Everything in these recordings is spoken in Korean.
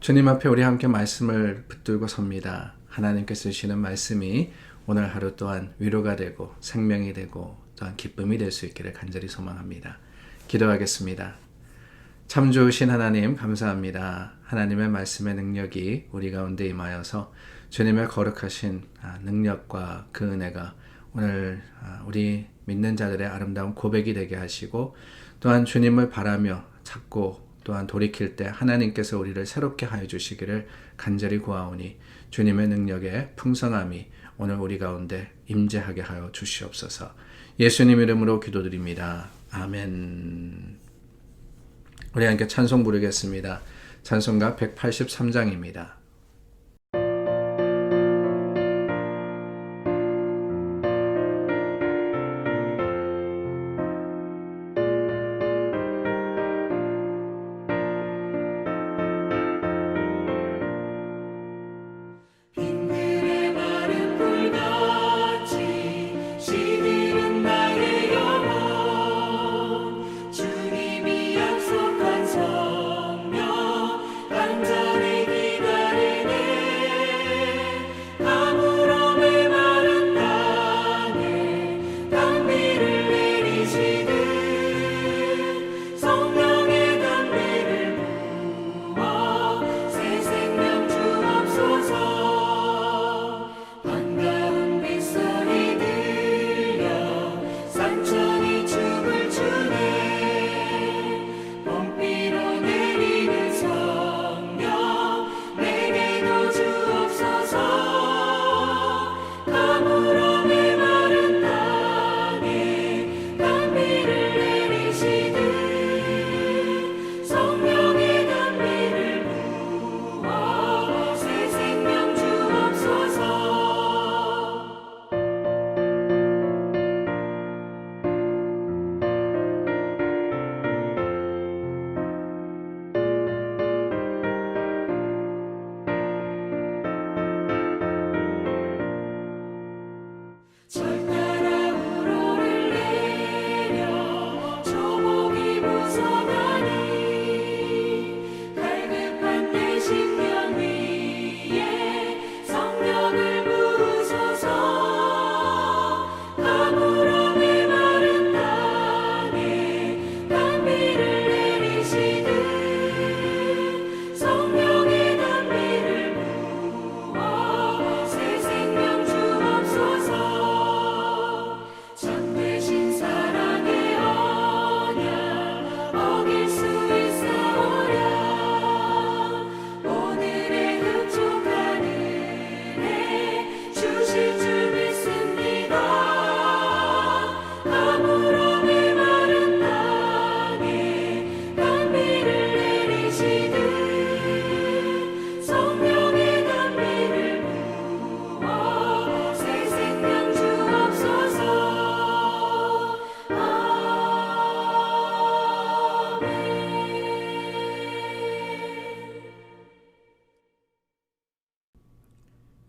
주님 앞에 우리 함께 말씀을 붙들고 섭니다. 하나님께서 주시는 말씀이 오늘 하루 또한 위로가 되고 생명이 되고 또한 기쁨이 될 수 있기를 간절히 소망합니다. 기도하겠습니다. 참 좋으신 하나님 감사합니다. 하나님의 말씀의 능력이 우리 가운데 임하여서 주님의 거룩하신 능력과 그 은혜가 오늘 우리 믿는 자들의 아름다운 고백이 되게 하시고 또한 주님을 바라며 찾고 또한 돌이킬 때 하나님께서 우리를 새롭게 하여 주시기를 간절히 구하오니 주님의 능력의 풍성함이 오늘 우리 가운데 임재하게 하여 주시옵소서. 예수님 이름으로 기도드립니다. 아멘. 우리 함께 찬송 부르겠습니다. 찬송가 183장입니다.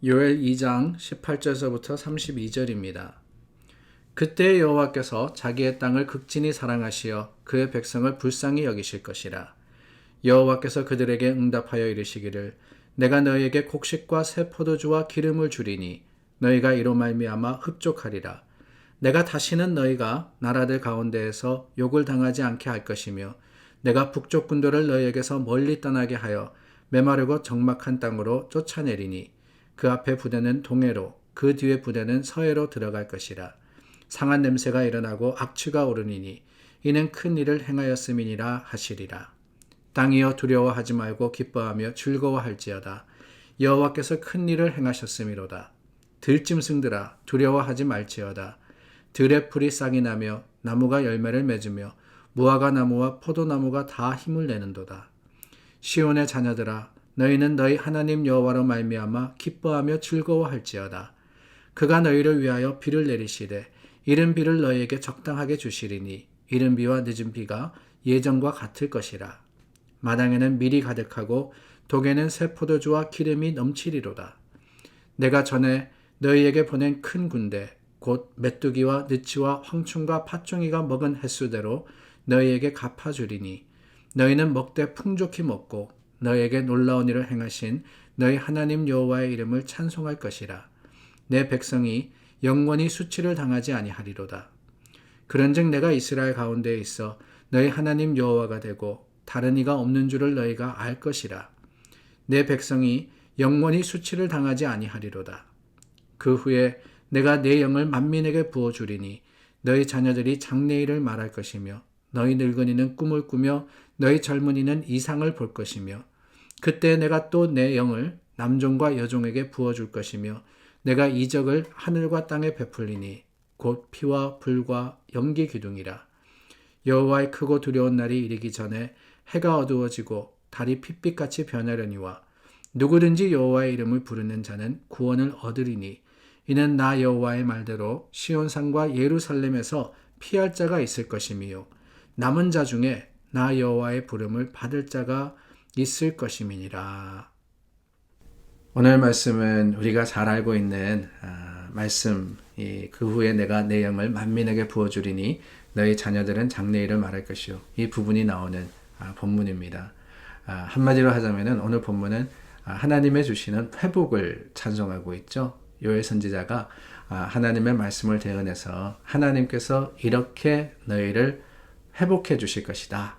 요엘 2장 18절서부터 32절입니다. 그때 여호와께서 자기의 땅을 극진히 사랑하시어 그의 백성을 불쌍히 여기실 것이라. 여호와께서 그들에게 응답하여 이르시기를 내가 너희에게 곡식과 새 포도주와 기름을 주리니 너희가 이로 말미암아 흡족하리라. 내가 다시는 너희가 나라들 가운데에서 욕을 당하지 않게 할 것이며 내가 북쪽 군도를 너희에게서 멀리 떠나게 하여 메마르고 적막한 땅으로 쫓아내리니 그 앞에 부대는 동해로 그 뒤에 부대는 서해로 들어갈 것이라. 상한 냄새가 일어나고 악취가 오르니니 이는 큰 일을 행하였음이니라 하시리라. 땅이여 두려워하지 말고 기뻐하며 즐거워할지어다. 여호와께서 큰 일을 행하셨음이로다. 들짐승들아 두려워하지 말지어다. 들의 풀이 싹이 나며 나무가 열매를 맺으며 무화과 나무와 포도나무가 다 힘을 내는도다. 시온의 자녀들아 너희는 너희 하나님 여호와로 말미암아 기뻐하며 즐거워할지어다. 그가 너희를 위하여 비를 내리시되 이른 비를 너희에게 적당하게 주시리니 이른 비와 늦은 비가 예전과 같을 것이라. 마당에는 밀이 가득하고 독에는 새 포도주와 기름이 넘치리로다. 내가 전에 너희에게 보낸 큰 군대 곧 메뚜기와 느치와 황충과 팥종이가 먹은 횟수대로 너희에게 갚아주리니 너희는 먹되 풍족히 먹고 너에게 놀라운 일을 행하신 너희 하나님 여호와의 이름을 찬송할 것이라. 내 백성이 영원히 수치를 당하지 아니하리로다. 그런즉 내가 이스라엘 가운데에 있어 너희 하나님 여호와가 되고 다른 이가 없는 줄을 너희가 알 것이라. 내 백성이 영원히 수치를 당하지 아니하리로다. 그 후에 내가 내 영을 만민에게 부어주리니 너희 자녀들이 장래일을 말할 것이며 너희 늙은이는 꿈을 꾸며 너희 젊은이는 이상을 볼 것이며 그때 내가 또 내 영을 남종과 여종에게 부어줄 것이며 내가 이적을 하늘과 땅에 베풀리니 곧 피와 불과 연기 기둥이라. 여호와의 크고 두려운 날이 이르기 전에 해가 어두워지고 달이 핏빛같이 변하려니와 누구든지 여호와의 이름을 부르는 자는 구원을 얻으리니 이는 나 여호와의 말대로 시온산과 예루살렘에서 피할 자가 있을 것이미요 남은 자 중에 나 여호와의 부름을 받을 자가 있을 것임이니라. 오늘 말씀은 우리가 잘 알고 있는 말씀, 그 후에 내가 내 영을 만민에게 부어주리니 너희 자녀들은 장래일을 말할 것이요. 이 부분이 나오는 본문입니다. 한마디로 하자면 오늘 본문은 하나님의 주시는 회복을 찬송하고 있죠. 요엘 선지자가 하나님의 말씀을 대언해서 하나님께서 이렇게 너희를 회복해 주실 것이다.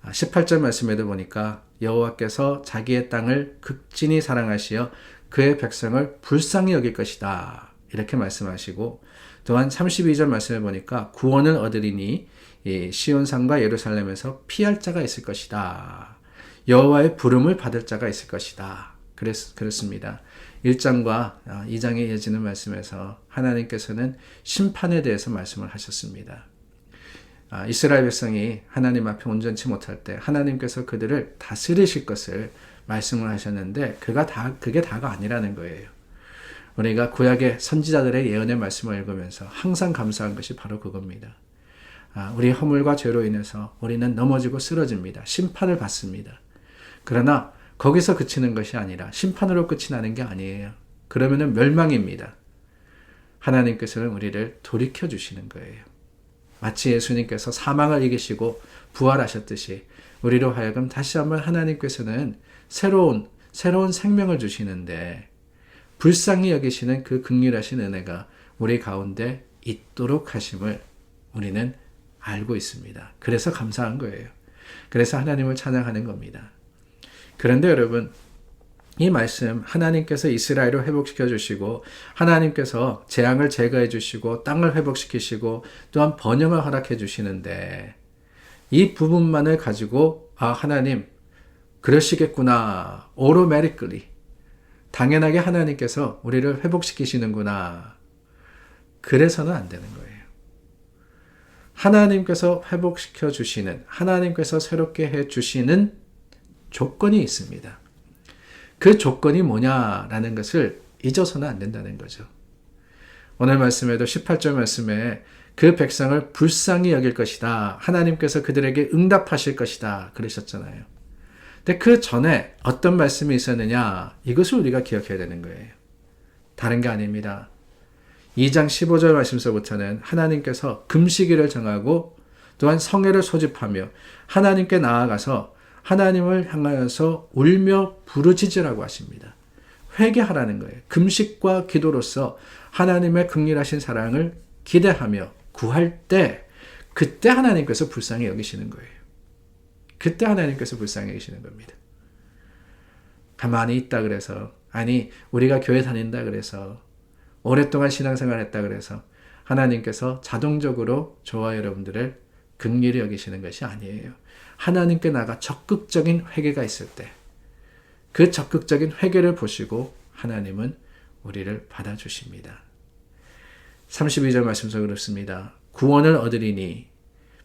18절 말씀에도 보니까 여호와께서 자기의 땅을 극진히 사랑하시어 그의 백성을 불쌍히 여길 것이다. 이렇게 말씀하시고 또한 32절 말씀에 보니까 구원을 얻으리니 시온산과 예루살렘에서 피할 자가 있을 것이다. 여호와의 부름을 받을 자가 있을 것이다. 그렇습니다. 1장과 2장에 이어지는 말씀에서 하나님께서는 심판에 대해서 말씀을 하셨습니다. 이스라엘 백성이 하나님 앞에 온전치 못할 때 하나님께서 그들을 다스리실 것을 말씀을 하셨는데 그게 다가 아니라는 거예요. 우리가 구약의 선지자들의 예언의 말씀을 읽으면서 항상 감사한 것이 바로 그겁니다. 우리 허물과 죄로 인해서 우리는 넘어지고 쓰러집니다. 심판을 받습니다. 그러나 거기서 그치는 것이 아니라 심판으로 끝이 나는 게 아니에요. 그러면은 멸망입니다. 하나님께서는 우리를 돌이켜 주시는 거예요. 마치 예수님께서 사망을 이기시고 부활하셨듯이 우리로 하여금 다시 한번 하나님께서는 새로운 생명을 주시는데 불쌍히 여기시는 그 긍휼하신 은혜가 우리 가운데 있도록 하심을 우리는 알고 있습니다. 그래서 감사한 거예요. 그래서 하나님을 찬양하는 겁니다. 그런데 여러분, 이 말씀 하나님께서 이스라엘을 회복시켜 주시고 하나님께서 재앙을 제거해 주시고 땅을 회복시키시고 또한 번영을 허락해 주시는데 이 부분만을 가지고 하나님 그러시겠구나. automatically 당연하게 하나님께서 우리를 회복시키시는구나. 그래서는 안 되는 거예요. 하나님께서 회복시켜 주시는, 하나님께서 새롭게 해 주시는 조건이 있습니다. 그 조건이 뭐냐라는 것을 잊어서는 안 된다는 거죠. 오늘 말씀에도 18절 말씀에 그 백성을 불쌍히 여길 것이다. 하나님께서 그들에게 응답하실 것이다. 그러셨잖아요. 근데 그 전에 어떤 말씀이 있었느냐? 이것을 우리가 기억해야 되는 거예요. 다른 게 아닙니다. 2장 15절 말씀서부터는 하나님께서 금식일을 정하고 또한 성회를 소집하며 하나님께 나아가서 하나님을 향하여서 울며 부르짖으라고 하십니다. 회개하라는 거예요. 금식과 기도로서 하나님의 긍휼하신 사랑을 기대하며 구할 때 그때 하나님께서 불쌍히 여기시는 거예요. 그때 하나님께서 불쌍히 여기시는 겁니다. 가만히 있다 그래서 아니 우리가 교회 다닌다 그래서 오랫동안 신앙생활 했다 그래서 하나님께서 자동적으로 저와 여러분들을 긍휼히 여기시는 것이 아니에요. 하나님께 나가 적극적인 회개가 있을 때 그 적극적인 회개를 보시고 하나님은 우리를 받아주십니다. 32절 말씀서 그렇습니다. 구원을 얻으리니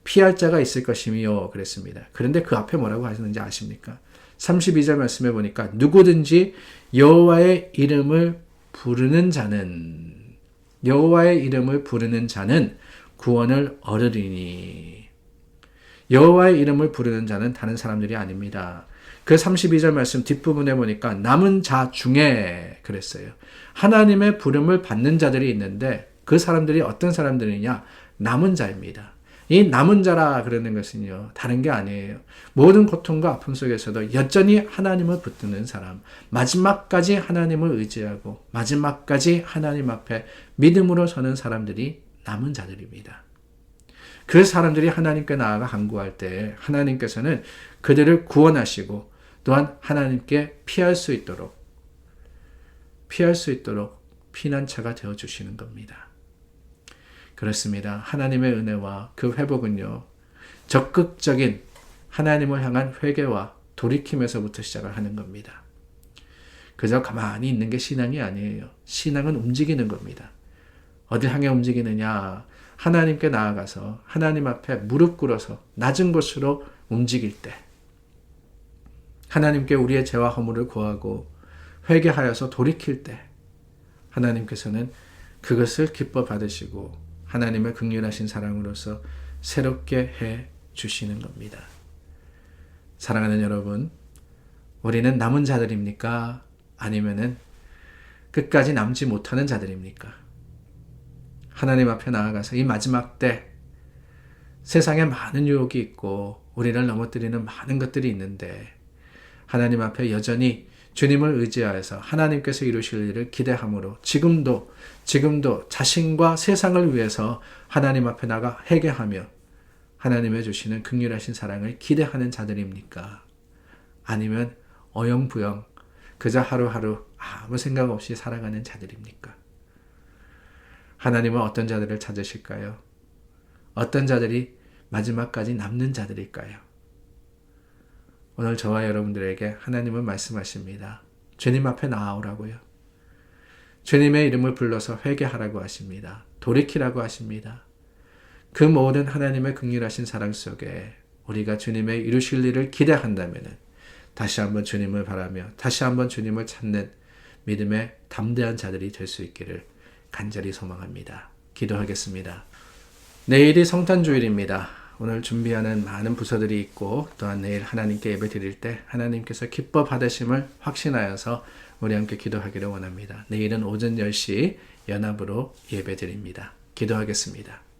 피할 자가 있을 것이며 그랬습니다. 그런데 그 앞에 뭐라고 하셨는지 아십니까? 32절 말씀에 보니까 누구든지 여호와의 이름을 부르는 자는 구원을 얻으리니 여호와의 이름을 부르는 자는 다른 사람들이 아닙니다. 그 32절 말씀 뒷부분에 보니까 남은 자 중에 그랬어요. 하나님의 부름을 받는 자들이 있는데 그 사람들이 어떤 사람들이냐? 남은 자입니다. 이 남은 자라 그러는 것은요, 다른 게 아니에요. 모든 고통과 아픔 속에서도 여전히 하나님을 붙드는 사람, 마지막까지 하나님을 의지하고 마지막까지 하나님 앞에 믿음으로 서는 사람들이 남은 자들입니다. 그 사람들이 하나님께 나아가 간구할 때 하나님께서는 그들을 구원하시고 또한 하나님께 피할 수 있도록 피난처가 되어주시는 겁니다. 그렇습니다. 하나님의 은혜와 그 회복은요, 적극적인 하나님을 향한 회개와 돌이킴에서부터 시작을 하는 겁니다. 그저 가만히 있는 게 신앙이 아니에요. 신앙은 움직이는 겁니다. 어디 향해 움직이느냐? 하나님께 나아가서 하나님 앞에 무릎 꿇어서 낮은 곳으로 움직일 때, 하나님께 우리의 죄와 허물을 구하고 회개하여서 돌이킬 때 하나님께서는 그것을 기뻐 받으시고 하나님의 긍휼하신 사랑으로서 새롭게 해 주시는 겁니다. 사랑하는 여러분, 우리는 남은 자들입니까? 아니면은 끝까지 남지 못하는 자들입니까? 하나님 앞에 나아가서 이 마지막 때 세상에 많은 유혹이 있고 우리를 넘어뜨리는 많은 것들이 있는데 하나님 앞에 여전히 주님을 의지하여서 하나님께서 이루실 일을 기대함으로 지금도 자신과 세상을 위해서 하나님 앞에 나가 회개하며 하나님의 주시는 긍휼하신 사랑을 기대하는 자들입니까? 아니면 어영부영 그저 하루하루 아무 생각 없이 살아가는 자들입니까? 하나님은 어떤 자들을 찾으실까요? 어떤 자들이 마지막까지 남는 자들일까요? 오늘 저와 여러분들에게 하나님은 말씀하십니다. 주님 앞에 나아오라고요. 주님의 이름을 불러서 회개하라고 하십니다. 돌이키라고 하십니다. 그 모든 하나님의 긍휼하신 사랑 속에 우리가 주님의 이루실 일을 기대한다면 다시 한번 주님을 바라며 다시 한번 주님을 찾는 믿음의 담대한 자들이 될 수 있기를 간절히 소망합니다. 기도하겠습니다. 내일이 성탄주일입니다. 오늘 준비하는 많은 부서들이 있고 또한 내일 하나님께 예배 드릴 때 하나님께서 기뻐 받으심을 확신하여서 우리 함께 기도하기를 원합니다. 내일은 오전 10시 연합으로 예배 드립니다. 기도하겠습니다.